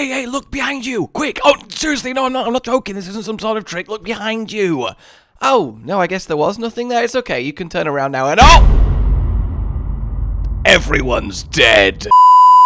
hey, look behind you, quick. Oh, seriously, no, I'm not joking. This isn't some sort of trick. Look behind you. Oh, no, I guess there was nothing there. It's okay, you can turn around now and everyone's dead.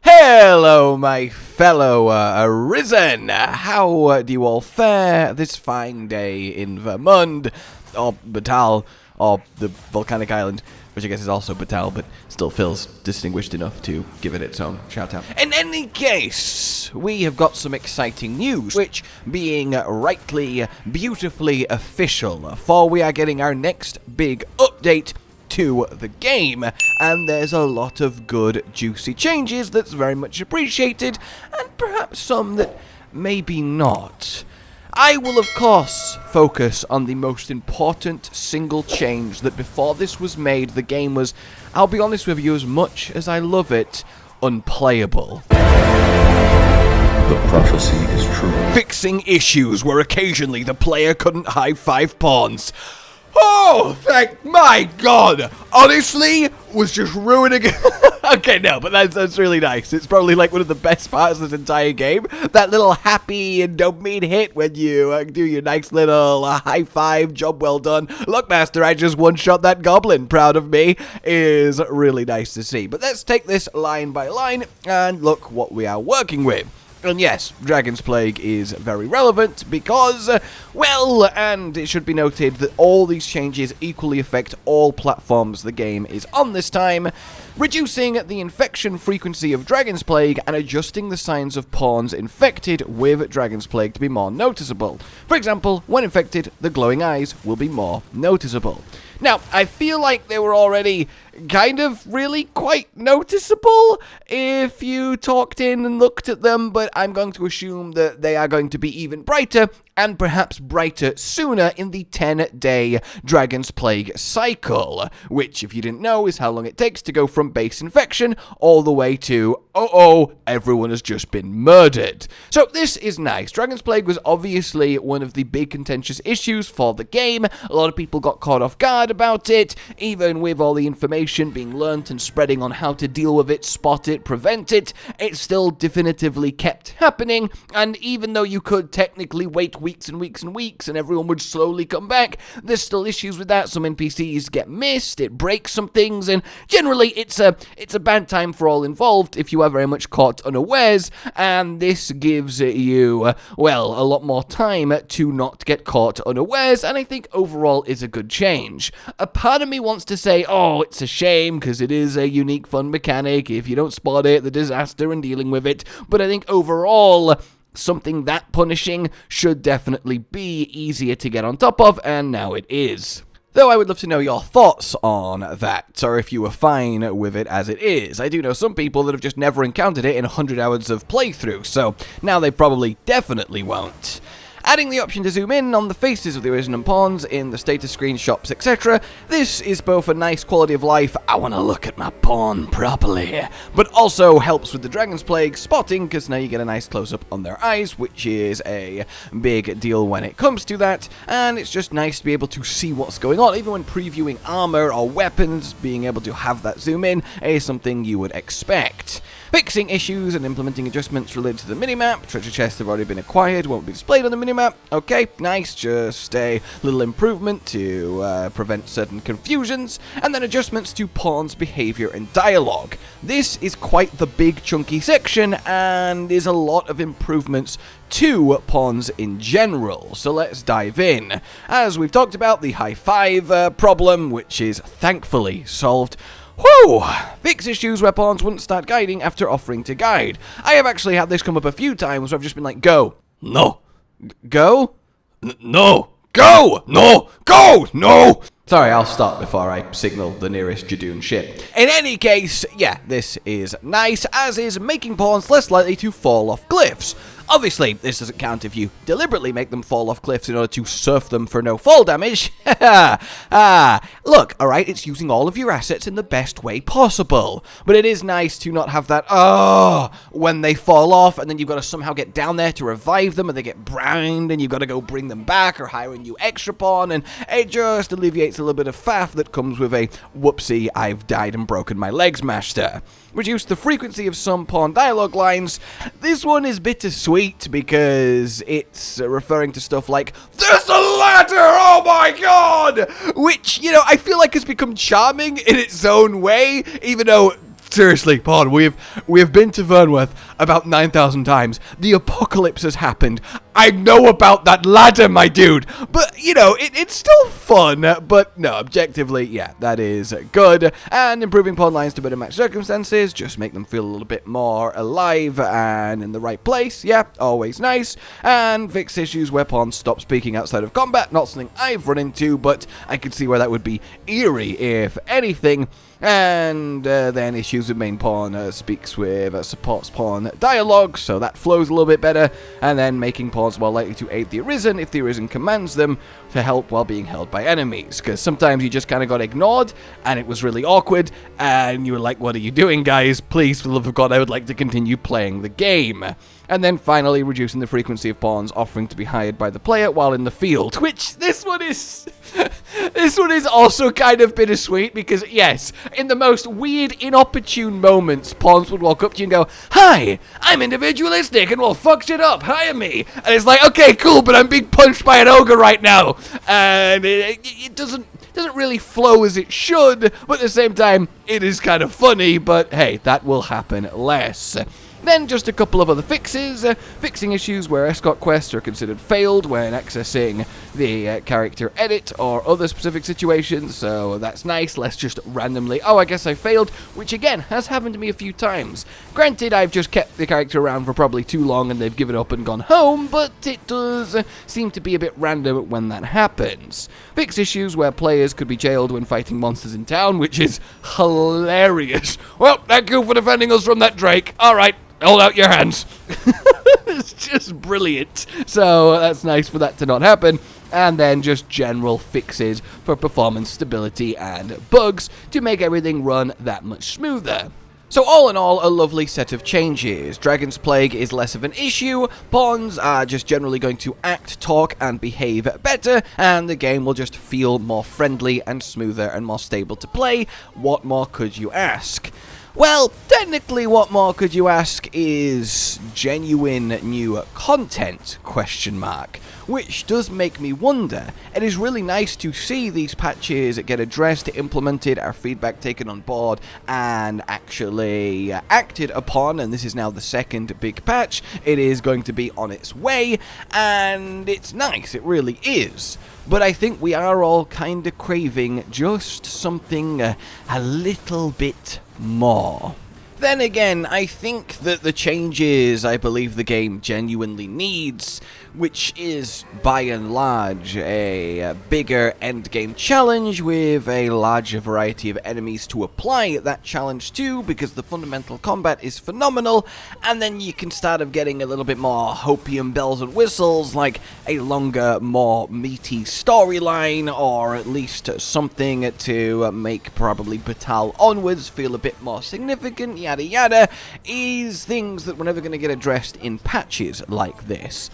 Hello, my fellow Arisen. How do you all fare this fine day in Vermund, or Batal, or the volcanic island, which I guess is also Batal, but still feels distinguished enough to give it its own shout-out. In any case, we have got some exciting news, which being rightly, beautifully official, for we are getting our next big update to the game, and there's a lot of good juicy changes that's very much appreciated, and perhaps some that maybe not. I will of course focus on the most important single change that before this was made the game was, I'll be honest with you, as much as I love it, unplayable. The prophecy is true. Fixing issues where occasionally the player couldn't high-five pawns. Oh, thank my God! Honestly, was just ruining it. Okay, no, but that's really nice. It's probably like one of the best parts of this entire game. That little happy and dopamine hit when you do your nice little high five, job well done. Look, master, I just one-shot that goblin. Proud of me. Is really nice to see. But let's take this line by line and look what we are working with. And yes, Dragonsplague is very relevant because, well, and it should be noted that all these changes equally affect all platforms the game is on this time, reducing the infection frequency of Dragonsplague and adjusting the signs of pawns infected with Dragonsplague to be more noticeable. For example, when infected, the glowing eyes will be more noticeable. Now, I feel like they were already kind of really quite noticeable if you talked in and looked at them, but I'm going to assume that they are going to be even brighter, and perhaps brighter sooner in the 10-day Dragonsplague cycle, which, if you didn't know, is how long it takes to go from base infection all the way to, everyone has just been murdered. So this is nice. Dragonsplague was obviously one of the big contentious issues for the game. A lot of people got caught off guard about it, even with all the information being learnt and spreading on how to deal with it, spot it, prevent it. It still definitively kept happening, and even though you could technically wait weeks and weeks and weeks and everyone would slowly come back, there's still issues with that. Some NPCs get missed, it breaks some things, and generally it's a bad time for all involved if you are very much caught unawares, and this gives you, well, a lot more time to not get caught unawares, and I think overall is a good change. A part of me wants to say, oh, it's a shame because it is a unique fun mechanic if you don't spot it, the disaster and dealing with it, but I think overall something that punishing should definitely be easier to get on top of, and now it is. Though I would love to know your thoughts on that, or if you were fine with it as it is. I do know some people that have just never encountered it in 100 hours of playthrough, so now they probably definitely won't. Adding the option to zoom in on the faces of the arisen pawns in the status screen, shops, etc. This is both a nice quality of life, I want to look at my pawn properly, but also helps with the Dragonsplague spotting, because now you get a nice close-up on their eyes, which is a big deal when it comes to that, and it's just nice to be able to see what's going on. Even when previewing armor or weapons, being able to have that zoom in is something you would expect. Fixing issues and implementing adjustments related to the minimap. Treasure chests have already been acquired, won't be displayed on the minimap. Okay, nice, just a little improvement to prevent certain confusions. And then adjustments to pawns' behavior and dialogue. This is quite the big chunky section and is a lot of improvements to pawns in general, so let's dive in. As we've talked about, the high five problem, which is thankfully solved. Whew! Fix issues where pawns wouldn't start guiding after offering to guide. I have actually had this come up a few times where I've just been like, go. No. Go? No. Go! No. Go! No! Sorry, I'll stop before I signal the nearest Jadoon ship. In any case, yeah, this is nice, as is making pawns less likely to fall off glyphs. Obviously, this doesn't count if you deliberately make them fall off cliffs in order to surf them for no fall damage. Look, alright, it's using all of your assets in the best way possible. But it is nice to not have that, when they fall off, and then you've got to somehow get down there to revive them, and they get browned, and you've got to go bring them back, or hire a new extra pawn, and it just alleviates a little bit of faff that comes with a, whoopsie, I've died and broken my legs master. Reduce the frequency of some pawn dialogue lines. This one is bittersweet because it's referring to stuff like, "There's a ladder, oh my god!" Which, you know, I feel like has become charming in its own way, even though, seriously, pawn, we have been to Vernworth about 9,000 times. The apocalypse has happened. I know about that ladder, my dude. But, you know, it's still fun. But, no, objectively, yeah, that is good. And improving pawn lines to better match circumstances. Just make them feel a little bit more alive and in the right place. Yeah, always nice. And fix issues where pawns stop speaking outside of combat. Not something I've run into, but I could see where that would be eerie, if anything. And then issues with main pawn speaks with supports pawn dialogue, so that flows a little bit better. And then making pawns more likely to aid the Arisen if the Arisen commands them to help while being held by enemies. Because sometimes you just kind of got ignored, and it was really awkward, and you were like, what are you doing, guys? Please, for the love of God, I would like to continue playing the game. And then finally, reducing the frequency of pawns offering to be hired by the player while in the field, which this one is... This one is also kind of bittersweet because, yes, in the most weird, inopportune moments, pawns would walk up to you and go, "Hi, I'm individualistic and will fuck shit up, hire me." And it's like, okay, cool, but I'm being punched by an ogre right now. And it doesn't really flow as it should, but at the same time, it is kind of funny, but hey, that will happen less. Then just a couple of other fixes, fixing issues where escort quests are considered failed when accessing the character edit or other specific situations, so that's nice, less just randomly, oh I guess I failed, which again has happened to me a few times. Granted, I've just kept the character around for probably too long and they've given up and gone home, but it does seem to be a bit random when that happens. Fix issues where players could be jailed when fighting monsters in town, which is hilarious. Well, thank you for defending us from that Drake, alright. Hold out your hands. It's just brilliant. So that's nice for that to not happen. And then just general fixes for performance stability and bugs to make everything run that much smoother. So all in all, a lovely set of changes. Dragonsplague is less of an issue, pawns are just generally going to act, talk, and behave better, and the game will just feel more friendly and smoother and more stable to play. What more could you ask? Well, technically what more could you ask is genuine new content, ? Which does make me wonder. It is really nice to see these patches get addressed, implemented, our feedback taken on board, and actually acted upon, and this is now the second big patch. It is going to be on its way, and it's nice, it really is. But I think we are all kind of craving just something a little bit more. Then again, I think that the changes I believe the game genuinely needs, which is by and large a bigger endgame challenge with a larger variety of enemies to apply that challenge to, because the fundamental combat is phenomenal, and then you can start getting a little bit more hopium bells and whistles, like a longer, more meaty storyline, or at least something to make probably Batal onwards feel a bit more significant, yada yada, is things that we're never going to get addressed in patches like this.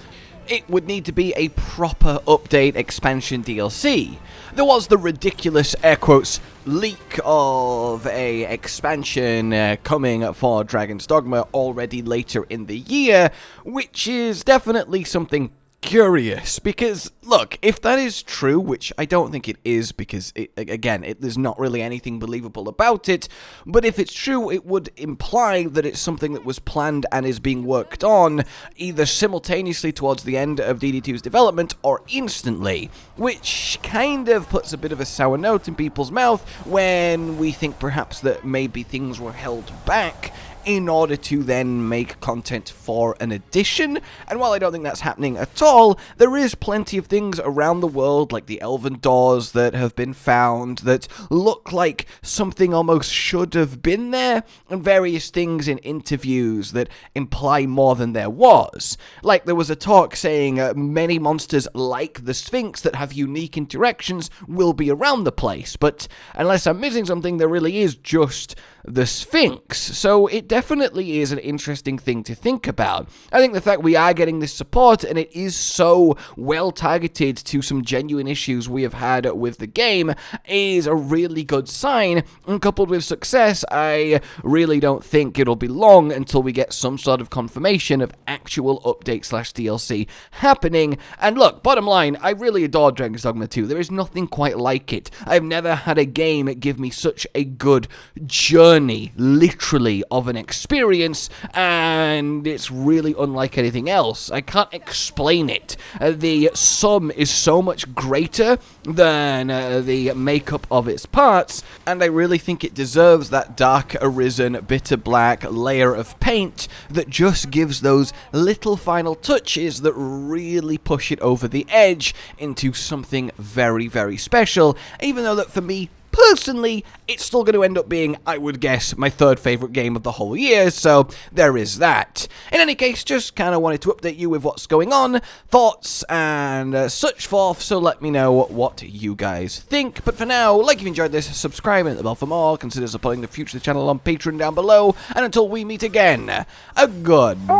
It would need to be a proper update expansion DLC. There was the ridiculous, air quotes, leak of a expansion coming for Dragons Dogma already later in the year, which is definitely something curious, because look, if that is true, which I don't think it is, because there's not really anything believable about it, but if it's true, it would imply that it's something that was planned and is being worked on either simultaneously towards the end of DD2's development or instantly, which kind of puts a bit of a sour note in people's mouth when we think perhaps that maybe things were held back in order to then make content for an edition. And while I don't think that's happening at all, there is plenty of things around the world, like the elven doors that have been found that look like something almost should have been there, and various things in interviews that imply more than there was. Like there was a talk saying many monsters like the Sphinx that have unique interactions will be around the place, but unless I'm missing something, there really is just the Sphinx. So it definitely is an interesting thing to think about. I think the fact we are getting this support and it is so well targeted to some genuine issues we have had with the game is a really good sign, and coupled with success, I really don't think it'll be long until we get some sort of confirmation of actual update/DLC happening. And look, bottom line, I really adore Dragons Dogma 2. There is nothing quite like it. I've never had a game give me such a good journey, literally, of an experience, and it's really unlike anything else. I can't explain it. The sum is so much greater than the makeup of its parts, and I really think it deserves that dark, arisen, bitter black layer of paint that just gives those little final touches that really push it over the edge into something very, very special, even though that for me, personally, it's still going to end up being, I would guess, my third favourite game of the whole year, so there is that. In any case, just kind of wanted to update you with what's going on, thoughts, and such forth, so let me know what you guys think. But for now, like if you enjoyed this, subscribe and hit the bell for more, consider supporting the future of the channel on Patreon down below, and until we meet again, a goodbye.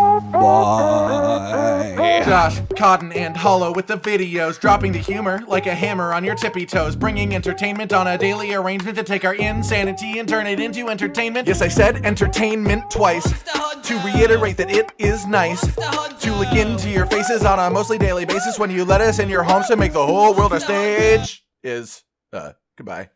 Josh, Cotton, and Hollow with the videos, dropping the humor like a hammer on your tippy toes, bringing entertainment on a daily arrangement to take our insanity and turn it into entertainment. Yes, I said entertainment twice, to reiterate that it is nice to look into your faces on a mostly daily basis when you let us in your homes to make the whole world a stage. Goodbye.